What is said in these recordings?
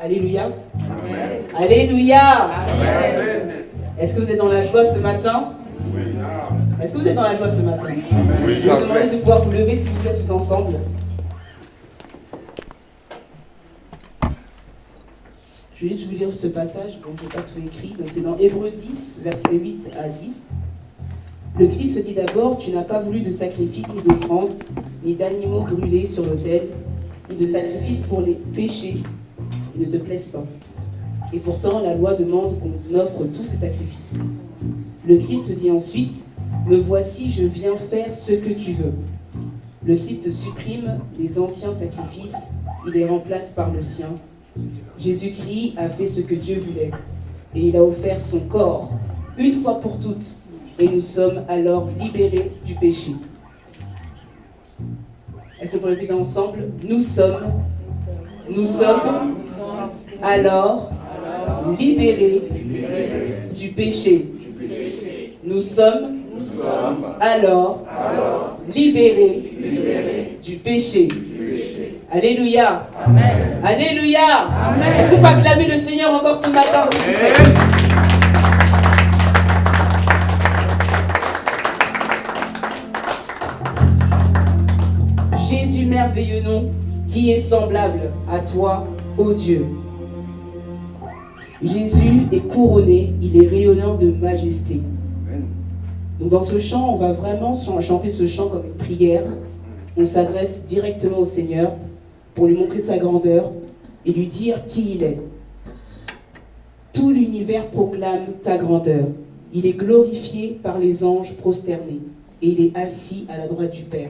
Alléluia. Amen. Alléluia. Amen. Est-ce que vous êtes dans la joie ce matin? Oui. Est-ce que vous êtes dans la joie ce matin? Oui. Je vais vous demander de pouvoir vous lever s'il vous plaît tous ensemble. Je vais juste vous lire ce passage, donc je n'ai pas tout écrit. Donc c'est dans Hébreux 10, versets 8 à 10. Le Christ dit d'abord, tu n'as pas voulu de sacrifice ni d'offrande, ni d'animaux brûlés sur l'autel, ni de sacrifice pour les péchés. Ils ne te plaisent pas. Et pourtant, la loi demande qu'on offre tous ces sacrifices. Le Christ dit ensuite, me voici, je viens faire ce que tu veux. Le Christ supprime les anciens sacrifices, il les remplace par le sien. Jésus-Christ a fait ce que Dieu voulait, et il a offert son corps, une fois pour toutes, et nous sommes alors libérés du péché. Est-ce qu'on peut répéter ensemble? Nous sommes alors libérés du péché. Nous sommes alors libérés du péché. Alléluia. Amen. Alléluia. Amen. Est-ce qu'on peut acclamer le Seigneur encore ce matin, s'il vous plaît? Jésus merveilleux nom, qui est semblable à toi, ô Dieu. Jésus est couronné, il est rayonnant de majesté. Donc dans ce chant, on va vraiment chanter ce chant comme une prière. On s'adresse directement au Seigneur pour lui montrer sa grandeur et lui dire qui il est. Tout l'univers proclame ta grandeur. Il est glorifié par les anges prosternés et il est assis à la droite du Père.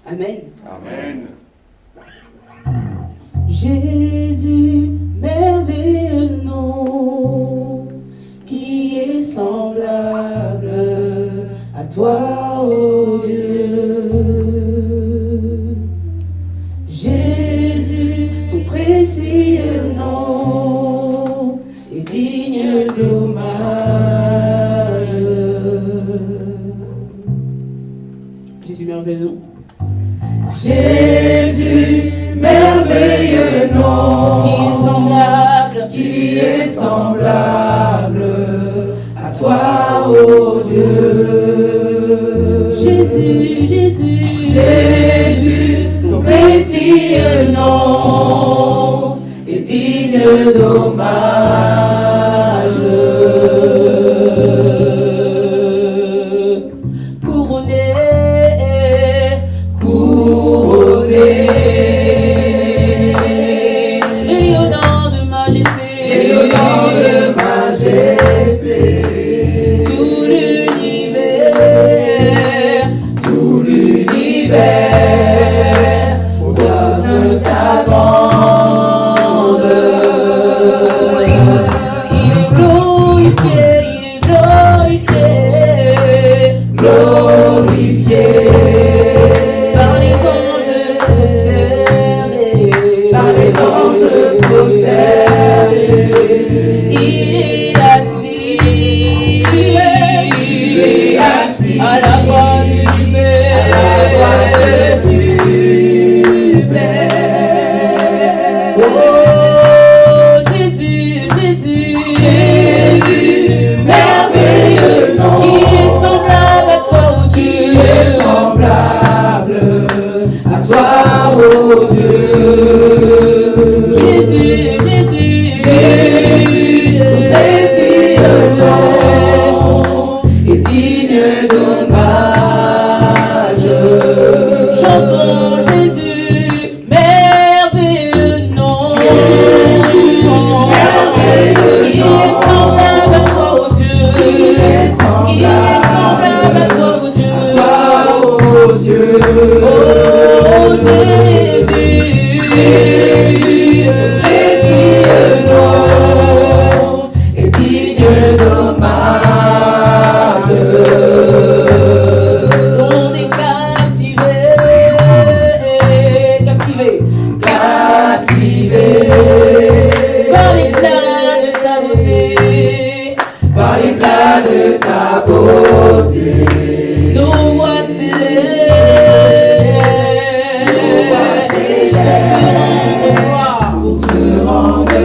Amen. Amen. Jésus, merveilleux nom, qui est semblable à toi, ô Dieu. Jésus, ton précieux nom est digne d'hommage. Jésus, merveilleux nom. Jésus, merveilleux nom, qui est semblable à toi, ô Dieu. Jésus, Jésus, Jésus, ton précieux nom est digne d'hommage. Couronné, couronné, rayonnant de majesté, tout l'univers proclame ta grandeur. Il est glorifié, glorifié par les anges prosternés. Il est assis à la droite du Père. Oh Jésus, Jésus, Jésus, merveilleux nom, qui est semblable à toi, ô Dieu, qui est semblable à toi, ô Dieu. Jésus, Jésus, Jésus, ton précieux nom est digne d'hommage. Chantons Jésus, merveilleux nom, Jésus, merveilleux nom, qui est semblable à toi, ô Dieu, qui est semblable à toi, ô Dieu, oh Jésus, Jésus, ton précieux nom est digne d'hommage. On est captivé, par l'éclat de ta beauté, par l'éclat de ta beauté. Nos voix s'élèvent pour te rendre gloire, pour te rendre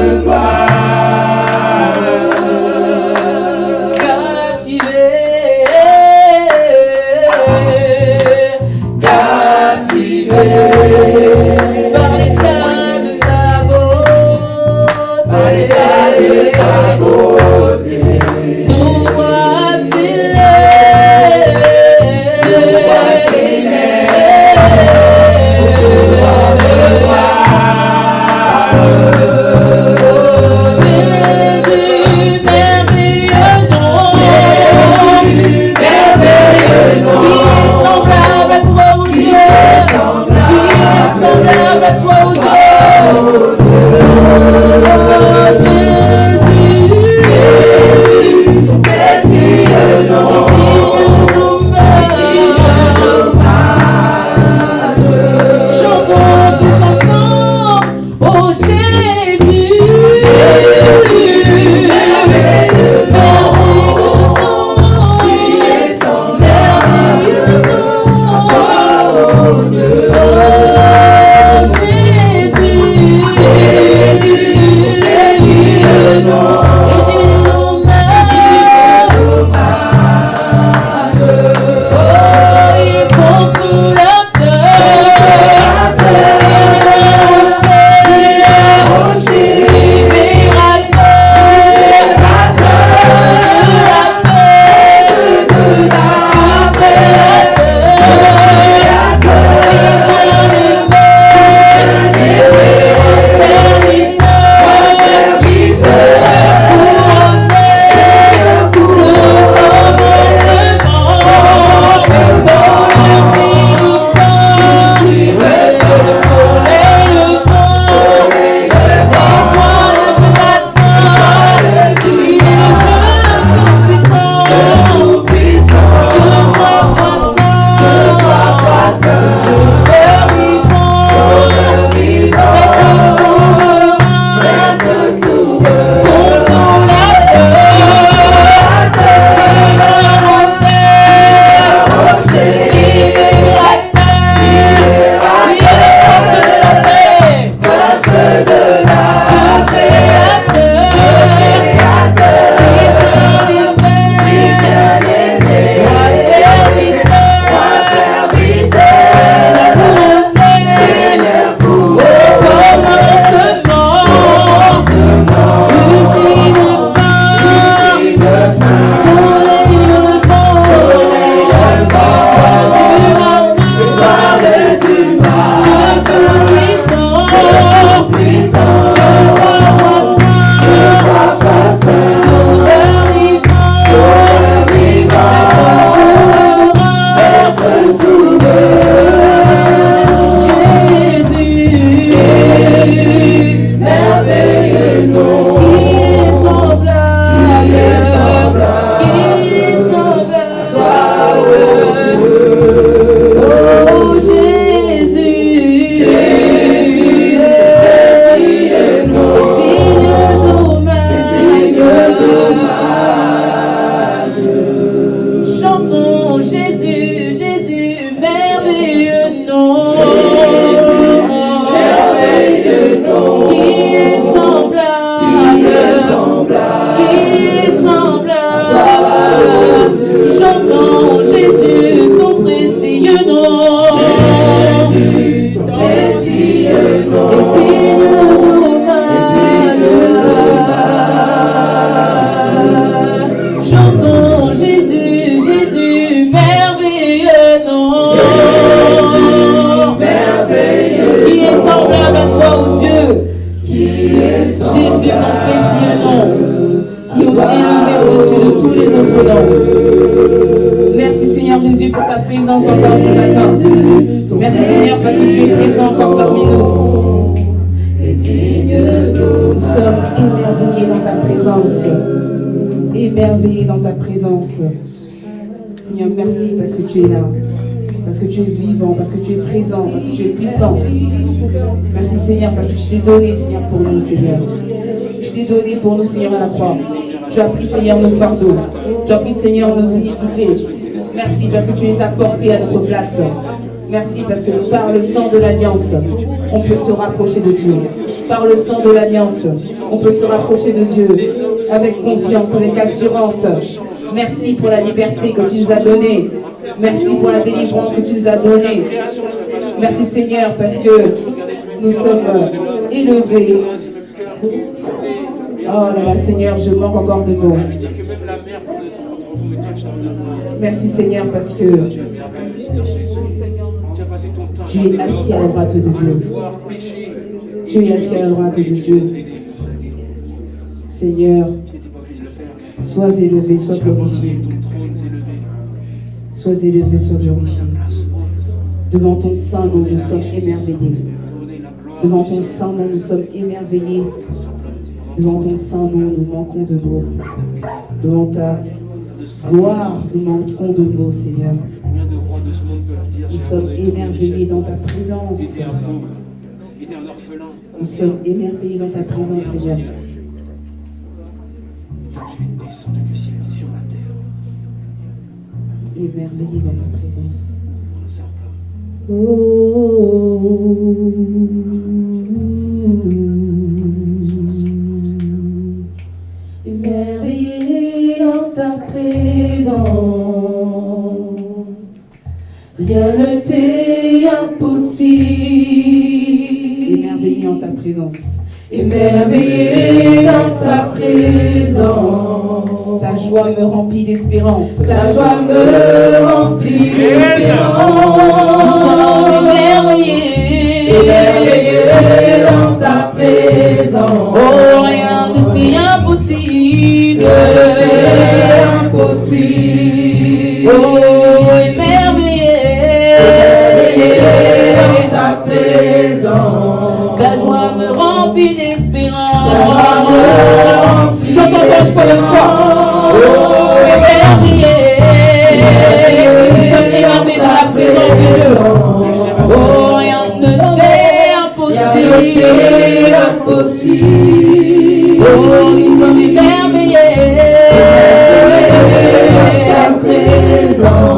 Chantons Jésus, Jésus, merveilleux nom. Jésus, merveilleux. Qui est semblable à toi, ô Dieu? Jésus, ton précieux nom, qui est élevé au-dessus de tous les autres noms. Merci Seigneur Jésus pour ta présence encore ce matin. Merci Seigneur parce que tu es présent encore parmi nous. Nous sommes émerveillés dans ta présence. Émerveillés dans ta présence. Seigneur, merci parce que tu es là. Parce que tu es vivant, parce que tu es présent, parce que tu es puissant. Merci Seigneur, parce que tu t'es donné, Seigneur, pour nous, Seigneur. Tu t'es donné pour nous, Seigneur, à la croix. Tu as pris, Seigneur, nos fardeaux. Tu as pris, Seigneur, nos iniquités. Merci parce que tu les as portés à notre place. Merci parce que par le sang de l'Alliance, on peut se rapprocher de Dieu. Par le sang de l'Alliance, on peut se rapprocher de Dieu avec confiance, avec assurance. Merci pour la liberté que tu nous as donnée. Merci pour la délivrance que tu nous as donnée. Merci Seigneur parce que nous sommes élevés. Oh là là Seigneur, je manque encore de mots. Merci Seigneur parce que tu es assis à la droite de Dieu. Tu es assis à la droite de Dieu. Seigneur, sois élevé, sois glorifié. Sois élevé, sois glorifié. Devant ton saint nom, nous sommes émerveillés. Devant ton saint nom, nous sommes émerveillés. Devant ton saint nom, nous manquons de mots. Devant ta gloire, nous manquons de mots, Seigneur. Nous sommes émerveillés dans ta présence. Nous sommes émerveillés dans ta présence, Seigneur. Émerveillés dans ta présence. Émerveillés dans ta présence. Rien ne t'est impossible. Émerveillés dans ta présence. Émerveillé dans ta présence. Ta joie me remplit d'espérance. Ta joie me remplit d'espérance. Nous sommes émerveillés. Émerveillés dans ta présence. Oh, rien ne t'est impossible. Rien ne t'est impossible. Oh, émerveillés. Émerveillés dans ta présence. Ta joie me remplit d'espérance. J'entends encore une fois. Oh, émerveillés. Nous sommes émerveillés dans la présence de Dieu. Oh, rien ne t'est impossible. Oh, nous sommes émerveillés dans ta présence.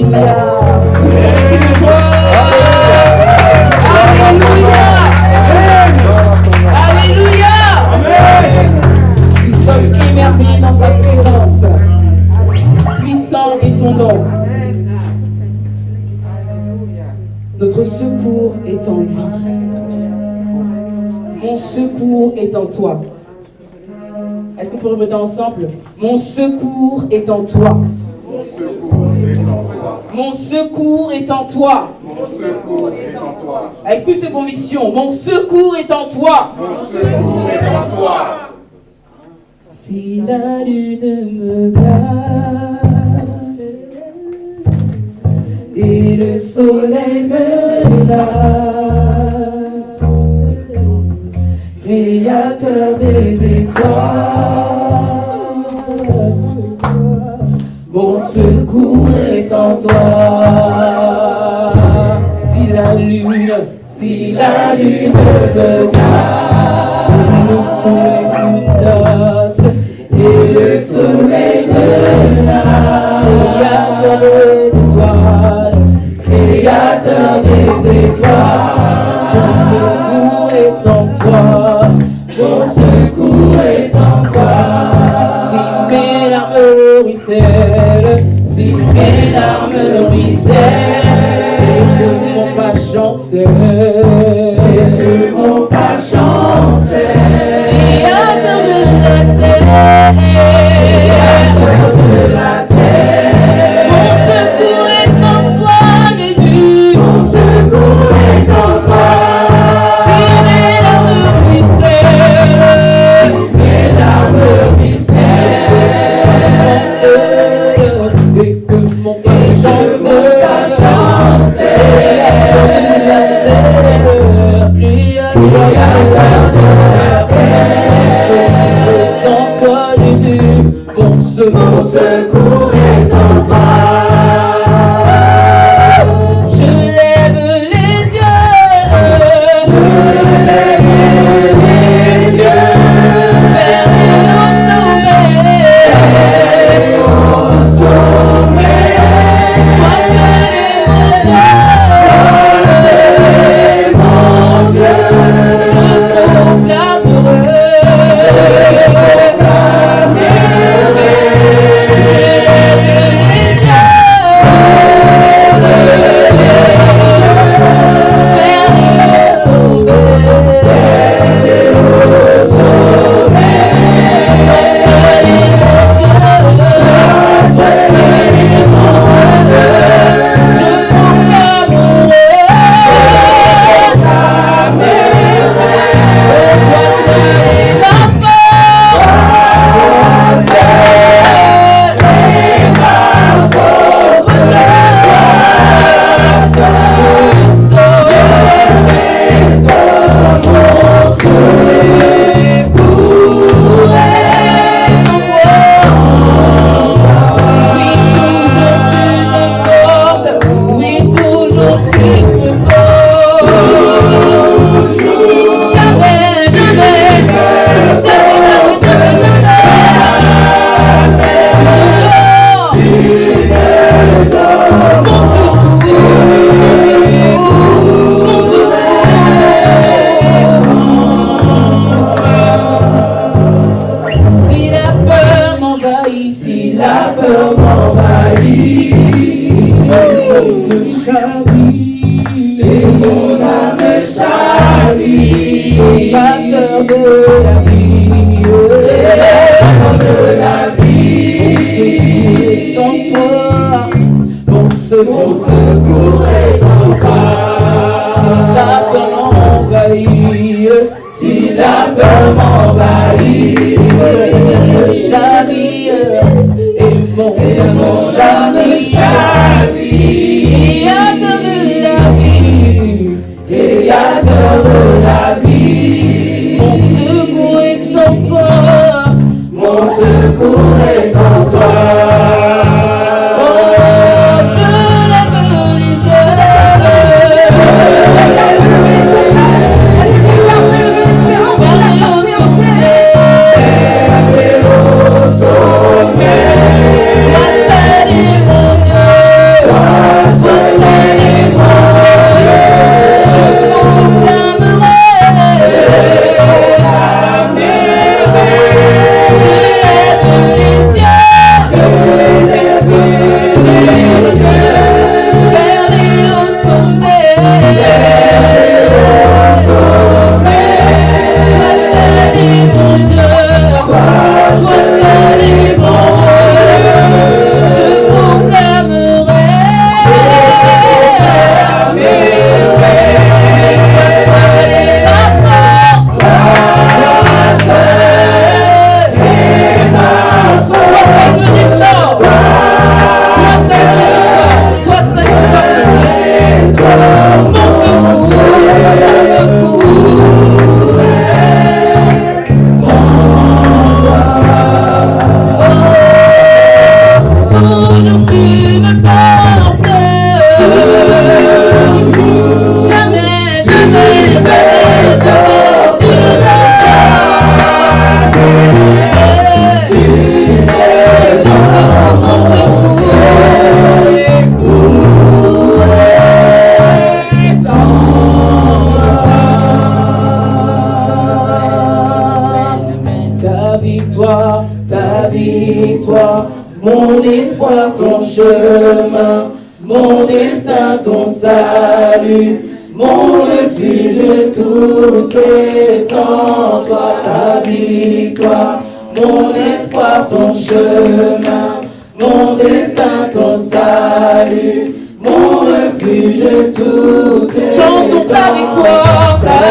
Nous sommes pris de joie. Alléluia. Alléluia. Nous sommes émerveillés dans sa présence. Puissant est ton nom. Notre secours est en lui. Mon secours est en toi. Est-ce qu'on peut répéter ensemble? Mon secours est en toi. Mon secours est en toi. Mon secours est en toi. Mon secours est en toi. Avec plus de conviction. Mon secours est en toi. Mon secours est en toi. Si la lune me glace et le soleil me lasse, Créateur des étoiles, mon secours est en toi. Si la lune me glace, le soleil me lasse et le soleil me lasse, Créateur des étoiles, mon secours est en toi. Mon secours est en toi. Si mes larmes ruissellent, si mes larmes ruissellent, et que mon pas chancelle, Créateur de la terre, mon secours est en toi, Jésus. Mon secours est en toi. Si mes larmes ruissellent, et que mon pas chancelle, Créateur de la terre, en toi, Jésus, mon secours est en toi. Je lève les yeux, vers les hauts sommets, toi seul est mon Dieu, je proclamerai. Créateur de la vie, en toi, mon secours est en toi. Si la peur m'envahit, me chavire et mon cœur me chavire. Créateur de la vie, mon secours est en toi. Mon secours est en toi. Oh, je lève les yeux. Vers les hauts sommets. Toi seul est espoir, ton chemin, mon destin, ton salut, mon refuge, tout est en toi, ta victoire. Mon espoir, ton chemin, mon destin, ton salut, mon refuge, tout est. Chantons ta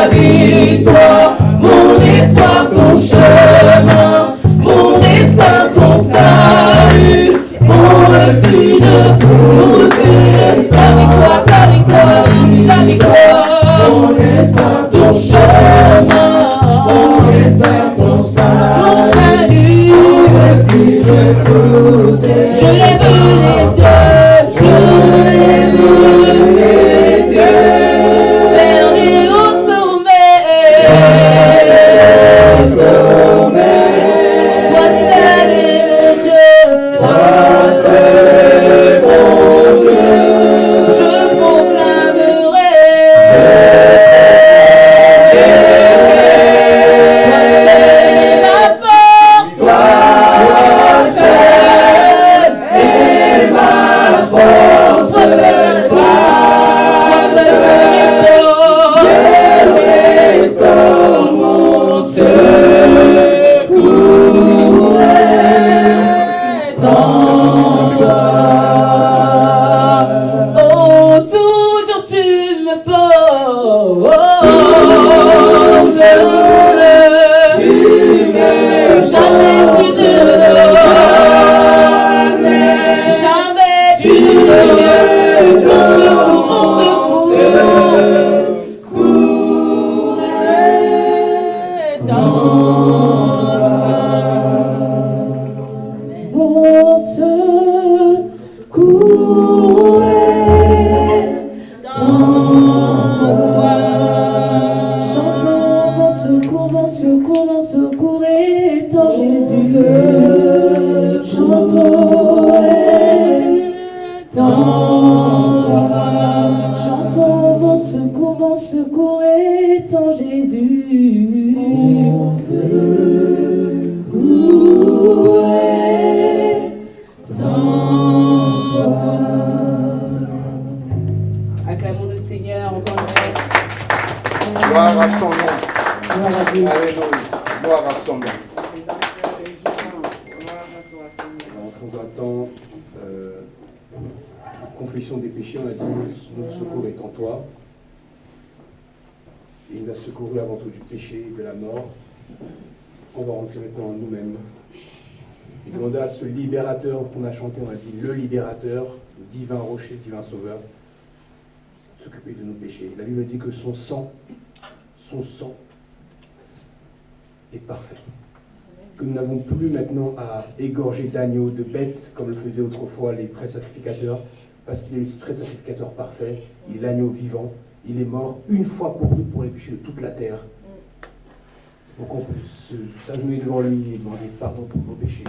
victoire, mon espoir, ton chemin, mon destin, ton salut, mon refuge, tout est. Ta victoire, ta victoire, ta victoire, mon destin, ton chemin, mon destin, ton salut, mon refuge, tout est. Je lève les yeux, je lève les yeux vers les hauts sommets. Toi seul est mon Dieu, toi seul est mon Dieu. Je proclamerai. Toi seul est ma force. Toi seul est ma force. Toi seul restaure mon secours est en toi. Oh, toujours tu me poses. Jamais tu ne jamais tu ne mon secours est en toi. Mon secours est en toi. Chantons mon secours, mon secours, mon secours est en Jésus. Chantons est en toi. Chantons mon secours est en Jésus. Mon secours est en toi. Acclamons le Seigneur en tant que Gloire à son nom. gloire à Dieu. Alléluia. Gloire à son nom. Alors, dans un temps de confession des péchés, on a dit notre secours est en toi. Il nous a secourus avant tout du péché et de la mort. On va rentrer maintenant en nous-mêmes et demander à ce libérateur qu'on a chanté, on a dit le libérateur, le divin rocher, divin sauveur, de s'occuper de nos péchés. La Bible dit que son sang est parfait. Que nous n'avons plus maintenant à égorger d'agneaux, de bêtes, comme le faisaient autrefois les prêtres sacrificateurs, parce qu'il est le prêtre sacrificateur parfait, il est l'agneau vivant, il est mort une fois pour toutes pour les péchés de toute la terre. C'est pourquoi on peut s'agenouiller devant lui et demander pardon pour vos péchés.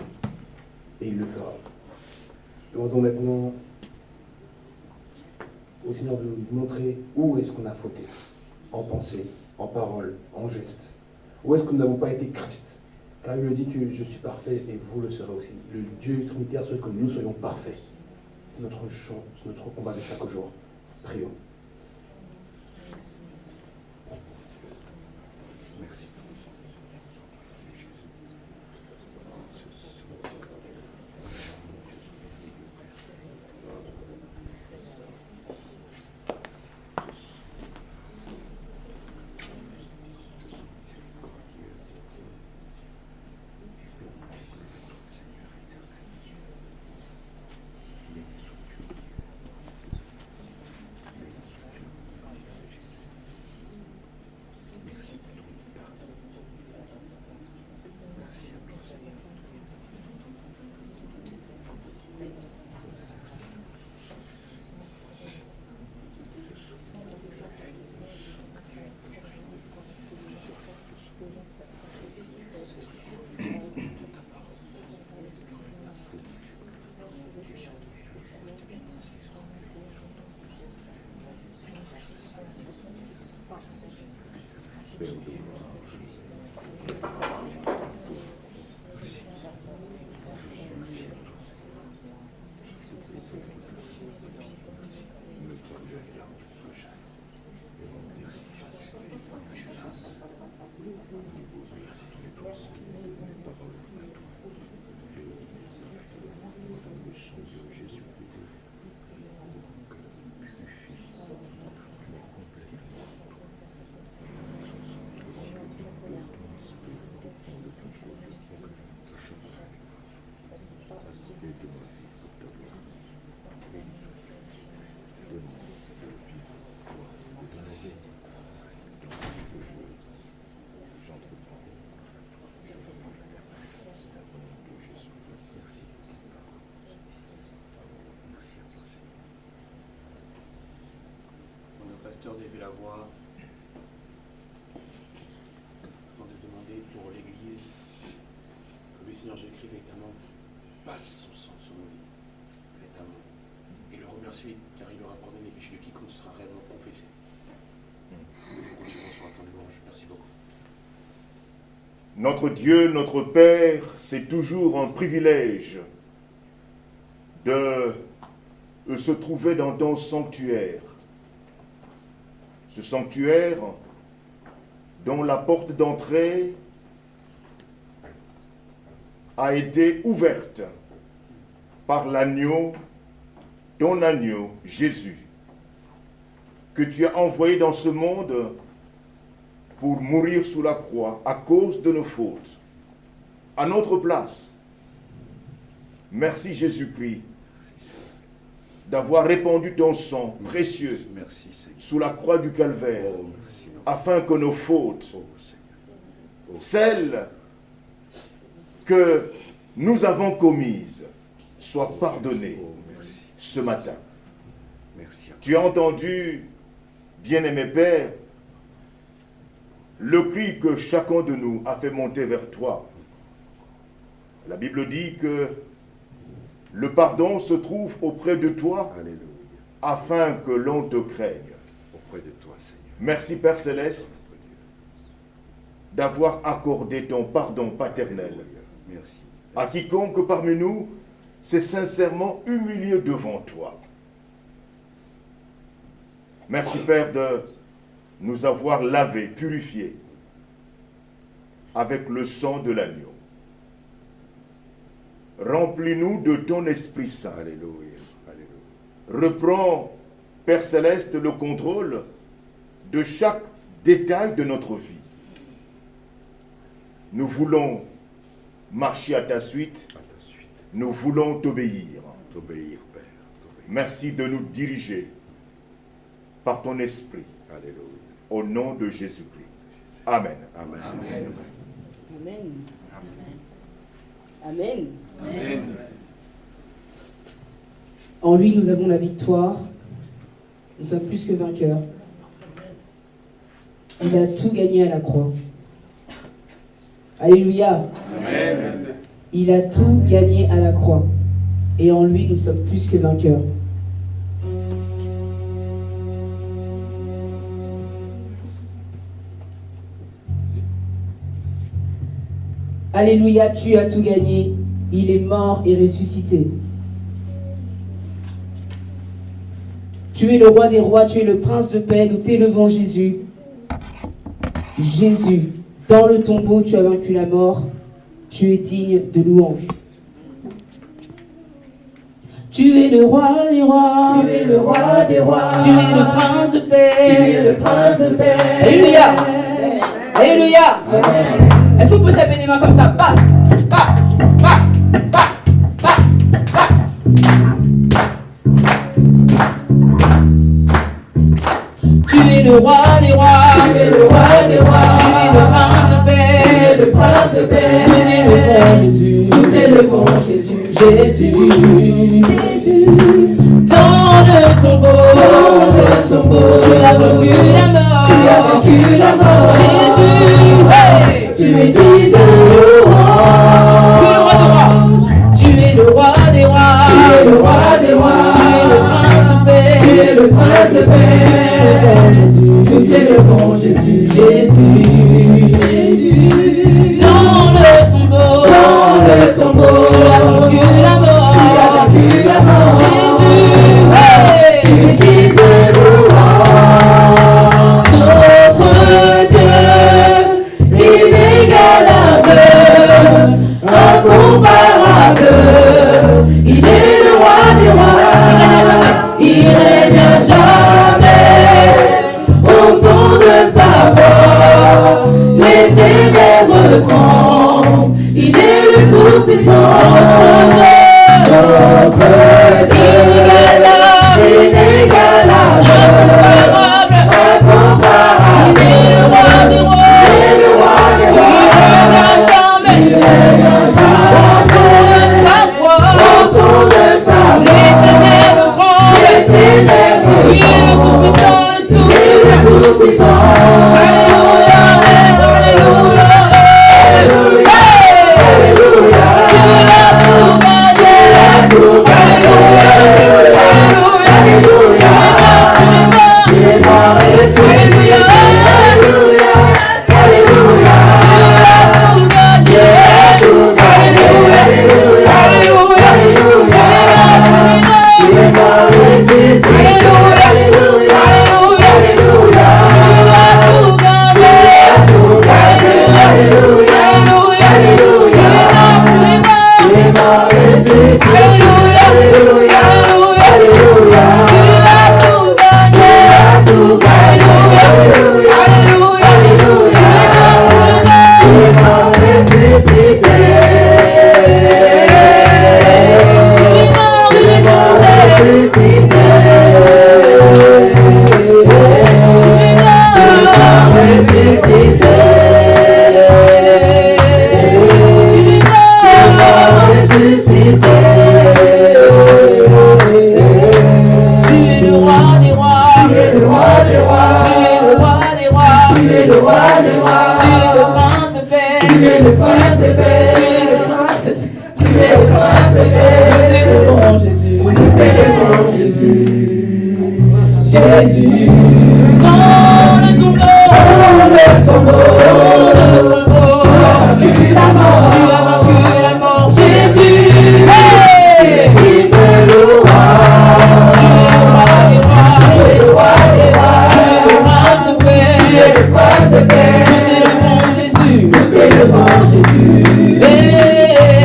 Et il le fera. Demandons maintenant au Seigneur de nous montrer où est-ce qu'on a fauté, en pensée, en parole, en geste. Où est-ce que nous n'avons pas été Christ? Car il me dit que je suis parfait et vous le serez aussi. Le Dieu trinitaire souhaite que nous soyons parfaits. C'est notre chant, c'est notre combat de chaque jour. Prions. Merci. pasteur d'élever la voix afin de demander pour l'Église que le Seigneur Jésus-Christ véritablement passe son sang sur nos vies, véritablement, et le remercier car il aura pardonné les péchés de quiconque sera réellement confessé. Nous continuerons sur un temps de louange. Merci beaucoup. Notre Dieu, notre Père, c'est toujours un privilège de se trouver dans ton sanctuaire. Ce sanctuaire dont la porte d'entrée a été ouverte par l'agneau, ton agneau, Jésus, que tu as envoyé dans ce monde pour mourir sous la croix à cause de nos fautes, à notre place. Merci Jésus-Christ d'avoir répandu ton sang précieux sous la croix du Calvaire, afin que nos fautes, celles que nous avons commises, soient pardonnées ce matin. Tu as entendu, bien-aimé Père, le cri que chacun de nous a fait monter vers toi. La Bible dit que le pardon se trouve auprès de toi. Alléluia. Afin que l'on te craigne. Auprès de toi, Seigneur. Merci Père Céleste d'avoir accordé ton pardon paternel. Merci. À quiconque parmi nous s'est sincèrement humilié devant toi. Merci Père de nous avoir lavés, purifiés avec le sang de l'agneau. Remplis-nous de ton Esprit Saint. Alléluia. Alléluia. Reprends, Père Céleste, le contrôle de chaque détail de notre vie. Nous voulons marcher à ta suite. Nous voulons t'obéir. T'obéir, Père. T'obéir. Merci de nous diriger par ton Esprit. Alléluia. Au nom de Jésus-Christ. Amen. Amen. Amen. Amen. Amen. Amen. En lui, nous avons la victoire. Nous sommes plus que vainqueurs. Il a tout gagné à la croix. Alléluia. Amen. Il a tout gagné à la croix. Et en lui, nous sommes plus que vainqueurs. Alléluia, tu as tout gagné. Il est mort et ressuscité. Tu es le roi des rois, tu es le prince de paix, nous t'élevons Jésus. Jésus, dans le tombeau, tu as vaincu la mort. Tu es digne de louange. Tu es le roi des rois. Tu es le roi des rois. Tu es le prince de paix. Tu es le prince de paix. Alléluia. Alléluia. Amen. Est-ce qu'on peut taper des mains comme ça? Pas, pas, pas, pas, pas, pas. Tu es le roi des rois. Tu es le roi des rois. Tu es le prince de paix. Tu es le prince de paix. Nous t'élevons Jésus. Nous t'élevons Jésus. Jésus. Dans le tombeau, tu as vaincu la mort. Tu as vaincu la mort. Jésus, hey. Tu es digne de louange. Tu es le roi des rois. Tu es le roi des rois. Tu es le roi des rois. Tu es le prince de paix. Tu es le prince de paix. Nous t'élevons Jésus. Jésus. Jésus. Dans le tombeau, tu as vaincu la mort. Tu as vaincu la mort. Jésus, hey. Tu es digne de louange. Notre Dieu, inégalable, incomparable. Il est le roi des rois. Il règne à jamais. Au son de sa voix, es le roi des rois. Tu es le roi des rois. Tu es le roi des rois. Tu es le prince de paix. Tu es le prince de paix. Tu es le prince de paix. Nous t'élevons, Jésus. Nous t'élevons, Jésus. Jésus. Dans le tombeau. Dans le tombeau. Dans le tombeau. Tu as vaincu la mort. Tu as vaincu la mort. Jésus. Tu es digne de louange. Tu es le roi des rois. Tu es le roi des rois. Tu es le prince de paix. Tu es le prince de paix. Nous t'élevons, Jésus. Nous t'élevons, Jésus.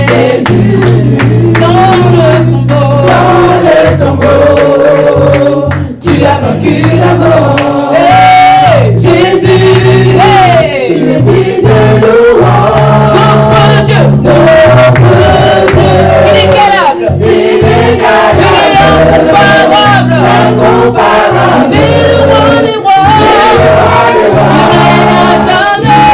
Jésus. Dans le tombeau. Dans le tombeau, tu as vaincu la mort. Hey, Jésus. Hey. Tu es digne de louange. Notre Dieu. Notre Dieu. Inégalable. Inégalable. Incomparable. Incomparable. Mais le roi des rois. Le roi des rois. Il règne à jamais.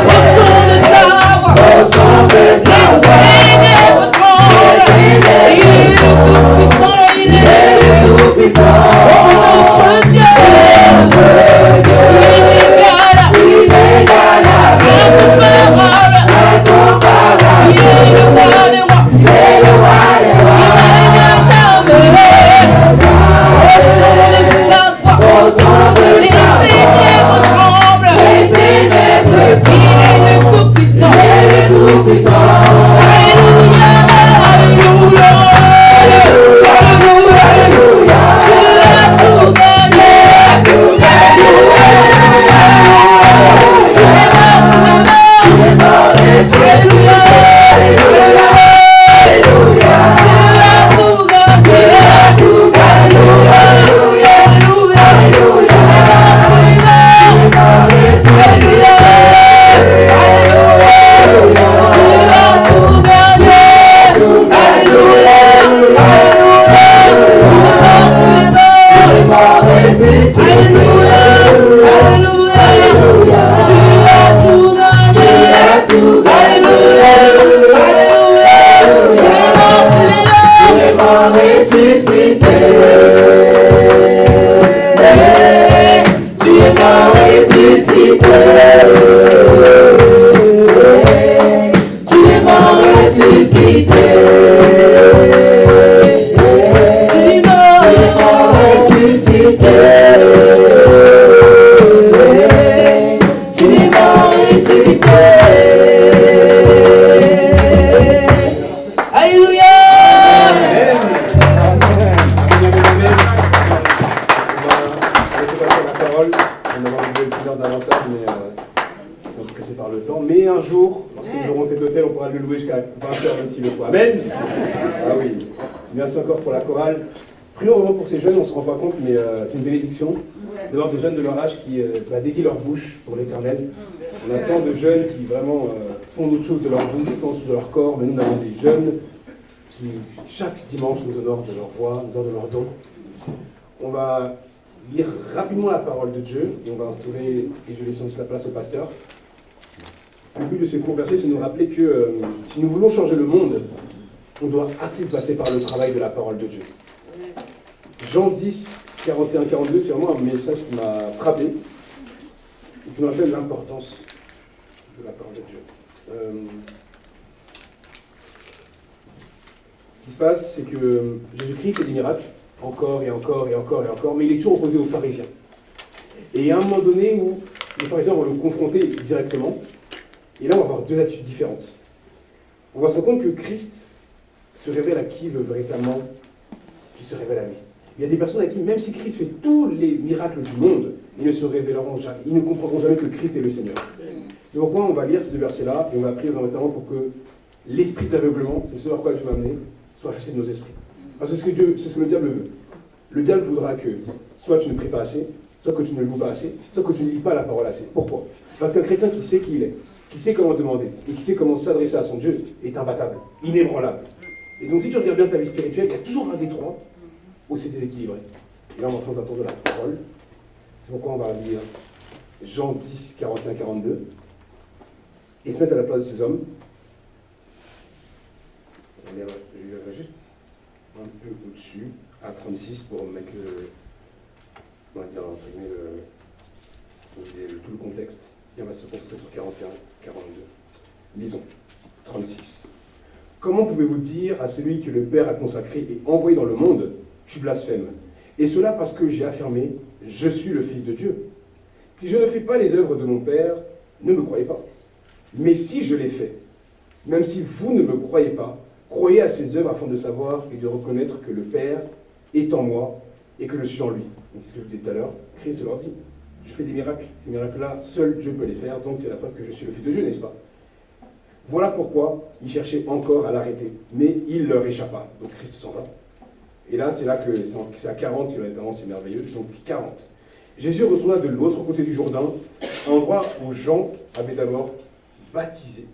Au son de sa voix. Au son de sa voix. Les ténèbres tremblent. Il est tout-puissant. Il est Tout-puissant. notre Dieu. Inégalable. Inégalable. Incomparable. Incomparable. Il est le roi des rois. Il est le roi des rois. Il règne à jamais. Au son de sa voix. Au son de Les sa ténèbres voix. tremblent. Les ténèbres Il est le tremblent. tout-puissant. Il est le tout-puissant. Alléluia, alléluia, alléluia, alléluia. Tu as tout gagné. Tu es mort, ressuscité. Alléluia, alléluia. Tu as tout gagné. Alléluia, alléluia, alléluia. Tu es mort, ressuscité. Alléluia, tu as tout gagné. Alléluia, alléluia. Tu es mort, ressuscité. Alléluia, alléluia. Tu as tout gagné. Alléluia, alléluia. Tu es mort, ressuscité. Tu es mort, ressuscité. Tu es mort, ressuscité. Tu es mort, ressuscité. Tu es mort, ressuscité. Alléluia. La parole, on va enlever le Seigneur davantage, mais ils sont pressés par le temps. Mais un jour, lorsque nous aurons cet hôtel, on pourra le louer jusqu'à 20h même s'il le faut. Amen. Ah oui. Merci encore pour la chorale. Prions vraiment pour ces jeunes, on ne se rend pas compte, mais c'est une bénédiction d'avoir des jeunes de leur âge qui dédient leur bouche pour l'éternel. On a tant de jeunes qui vraiment font d'autres choses de leur bouche, font d'autres choses de leur corps, mais nous avons des jeunes qui, chaque dimanche, nous honorent de leur voix, nous honorent de leurs dons. On va lire rapidement la parole de Dieu et on va instaurer, et je laisse ensuite la place au pasteur. Le but de ce court verset, c'est de nous rappeler que si nous voulons changer le monde, on doit activement passer par le travail de la parole de Dieu. Jean 10, 41-42, c'est vraiment un message qui m'a frappé et qui nous rappelle l'importance de la parole de Dieu. Ce qui se passe, c'est que Jésus-Christ fait des miracles, encore et encore et encore et encore, mais il est toujours opposé aux pharisiens. Et il y a un moment donné où les pharisiens vont le confronter directement, et là on va avoir deux attitudes différentes. On va se rendre compte que Christ se révèle à qui veut véritablement qu'il se révèle à lui. Il y a des personnes à qui, même si Christ fait tous les miracles du monde, ils ne se révéleront jamais, ils ne comprendront jamais que Christ est le Seigneur. C'est pourquoi on va lire ces deux versets-là, et on va prier notamment pour que l'esprit d'aveuglement, c'est ce à quoi Dieu m'a amené, soit chassé de nos esprits. Parce que c'est ce que le diable veut. Le diable voudra que soit tu ne pries pas assez, soit que tu ne loues pas assez, soit que tu ne lis pas la parole assez. Pourquoi? Parce qu'un chrétien qui sait qui il est, qui sait comment demander, et qui sait comment s'adresser à son Dieu, est imbattable, inébranlable. Et donc si tu regardes bien ta vie spirituelle, il y a toujours un détroit où c'est déséquilibré. Et là on est en train d'attendre la parole. C'est pourquoi on va lire Jean 10, 41-42, et se mettre à la place de ces hommes. Je vais juste un peu au-dessus, à 36, pour mettre Et on va se concentrer sur 41, 42. Lisons. 36. Comment pouvez-vous dire à celui que le Père a consacré et envoyé dans le monde, tu blasphèmes? Et cela parce que j'ai affirmé, je suis le Fils de Dieu. Si je ne fais pas les œuvres de mon Père, ne me croyez pas. Mais si je les fais, même si vous ne me croyez pas, croyez à ces œuvres afin de savoir et de reconnaître que le Père est en moi et que je suis en lui. C'est ce que je vous disais tout à l'heure. Christ leur dit, je fais des miracles. Ces miracles-là, seul Dieu peut les faire, donc c'est la preuve que je suis le Fils de Dieu, n'est-ce pas? Voilà pourquoi ils cherchaient encore à l'arrêter. Mais il leur échappa. Donc Christ s'en va. Et là, c'est à 40 que notamment c'est merveilleux. Donc 40. Jésus retourna de l'autre côté du Jourdain, à un endroit où Jean avait d'abord baptisé.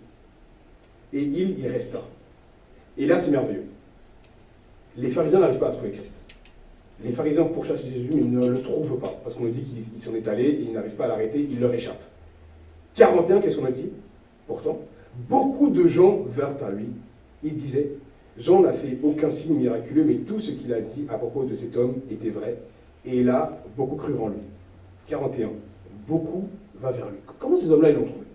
Et il y resta. Et là, c'est merveilleux. Les pharisiens n'arrivent pas à trouver Christ. Les pharisiens pourchassent Jésus, mais ils ne le trouvent pas. Parce qu'on nous dit qu'il s'en est allé et ils n'arrivent pas à l'arrêter, il leur échappe. 41, qu'est-ce qu'on a dit? Pourtant, beaucoup de gens vinrent à lui. Ils disaient, Jean n'a fait aucun signe miraculeux, mais tout ce qu'il a dit à propos de cet homme était vrai. Et là, beaucoup crurent en lui. 41. Beaucoup va vers lui. Comment ces hommes-là, ils l'ont trouvé?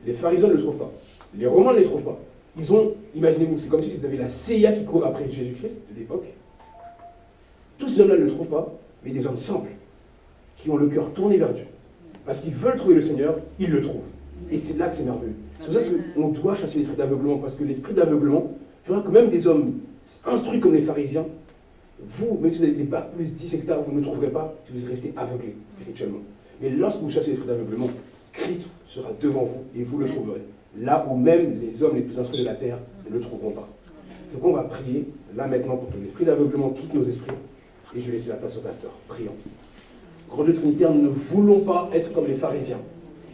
Les pharisiens ne le trouvent pas. Les Romains ne les trouvent pas. Ils ont, imaginez-vous, c'est comme si vous avez la CIA qui court après Jésus-Christ de l'époque. Tous ces hommes-là ne le trouvent pas, mais des hommes simples, qui ont le cœur tourné vers Dieu. Parce qu'ils veulent trouver le Seigneur, ils le trouvent. Et c'est là que c'est merveilleux. C'est pour ça qu'on doit chasser l'esprit d'aveuglement, parce que l'esprit d'aveuglement fera que même des hommes instruits comme les pharisiens, vous, même si vous avez des bacs plus 10, etc., vous ne trouverez pas si vous restez aveuglé spirituellement. Mais lorsque vous chassez l'esprit d'aveuglement, Christ sera devant vous et vous le trouverez. Là où même les hommes les plus instruits de la terre ne le trouveront pas. C'est qu'on va prier, là maintenant, pour que l'esprit d'aveuglement quitte nos esprits. Et je vais laisser la place au pasteur. Prions. Grand Dieu Trinitaire, nous ne voulons pas être comme les pharisiens.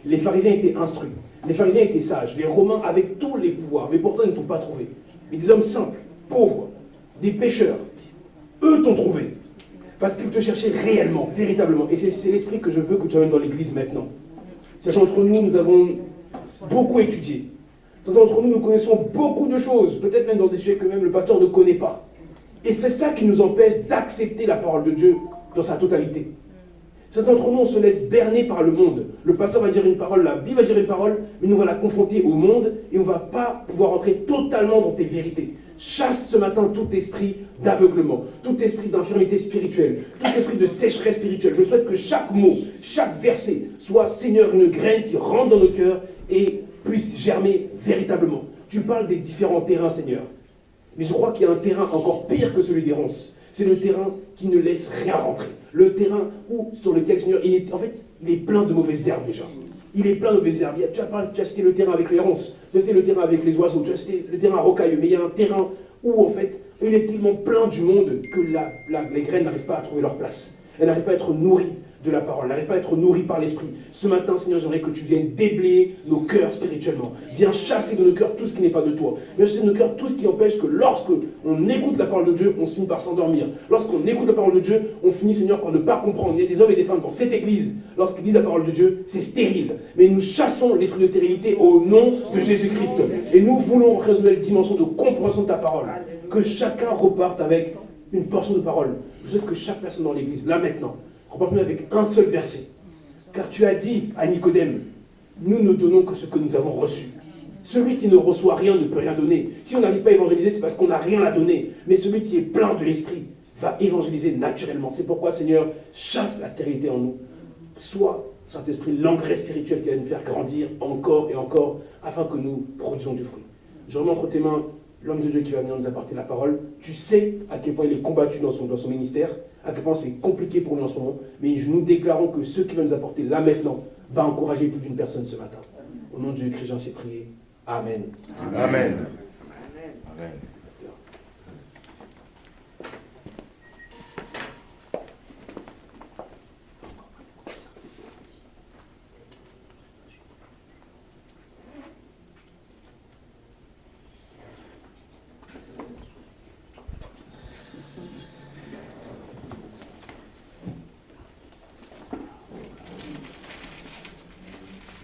Les pharisiens étaient instruits. Les pharisiens étaient sages. Les Romains avaient tous les pouvoirs, mais pourtant ils ne t'ont pas trouvé. Mais des hommes simples, pauvres, des pécheurs, eux t'ont trouvé. Parce qu'ils te cherchaient réellement, véritablement. Et c'est l'esprit que je veux que tu amènes dans l'église maintenant. Certains d'entre nous, nous avons beaucoup étudié. Certains d'entre nous, nous connaissons beaucoup de choses, peut-être même dans des sujets que même le pasteur ne connaît pas. Et c'est ça qui nous empêche d'accepter la parole de Dieu dans sa totalité. Certains d'entre nous, on se laisse berner par le monde. Le pasteur va dire une parole, la Bible va dire une parole, mais nous va la confronter au monde et on ne va pas pouvoir entrer totalement dans tes vérités. Chasse ce matin tout esprit d'aveuglement, tout esprit d'infirmité spirituelle, tout esprit de sécheresse spirituelle. Je souhaite que chaque mot, chaque verset soit, Seigneur, une graine qui rentre dans nos cœurs et puisse germer véritablement. Tu parles des différents terrains, Seigneur. Mais je crois qu'il y a un terrain encore pire que celui des ronces. C'est le terrain qui ne laisse rien rentrer. Le terrain sur lequel, Seigneur, il est plein de mauvaises herbes déjà. Il est plein de mauvaises herbes. Tu as cité le terrain avec les ronces, tu as cité le terrain avec les oiseaux, tu as cité le terrain rocailleux. Mais il y a un terrain où, en fait, il est tellement plein du monde que les graines n'arrivent pas à trouver leur place. Elles n'arrivent pas à être nourries de la parole, n'arrive pas à être nourri par l'esprit. Ce matin, Seigneur, j'aimerais que tu viennes déblayer nos cœurs spirituellement. Viens chasser de nos cœurs tout ce qui n'est pas de toi. Viens chasser de nos cœurs tout ce qui empêche que lorsque on écoute la parole de Dieu, on finit par s'endormir. Lorsqu'on écoute la parole de Dieu, on finit, Seigneur, par ne pas comprendre. Il y a des hommes et des femmes dans cette église, lorsqu'ils disent la parole de Dieu, c'est stérile. Mais nous chassons l'esprit de stérilité au nom de Jésus-Christ. Et nous voulons résoudre une dimension de compréhension de ta parole. Que chacun reparte avec une portion de parole. Je souhaite que chaque personne dans l'église, là maintenant, reparte avec un seul verset. Car tu as dit à Nicodème, nous ne donnons que ce que nous avons reçu. Celui qui ne reçoit rien ne peut rien donner. Si on n'arrive pas à évangéliser, c'est parce qu'on n'a rien à donner. Mais celui qui est plein de l'esprit va évangéliser naturellement. C'est pourquoi, Seigneur, chasse la stérilité en nous. Sois, Saint-Esprit, l'engrais spirituel qui va nous faire grandir encore et encore, afin que nous produisions du fruit. Je remets entre tes mains l'homme de Dieu qui va venir nous apporter la parole. Tu sais à quel point il est combattu dans son ministère, à quel point c'est compliqué pour lui en ce moment, mais nous déclarons que ce qui va nous apporter là maintenant va encourager plus d'une personne ce matin. Au nom de Jésus-Christ, j'en sais prier. Amen. Amen.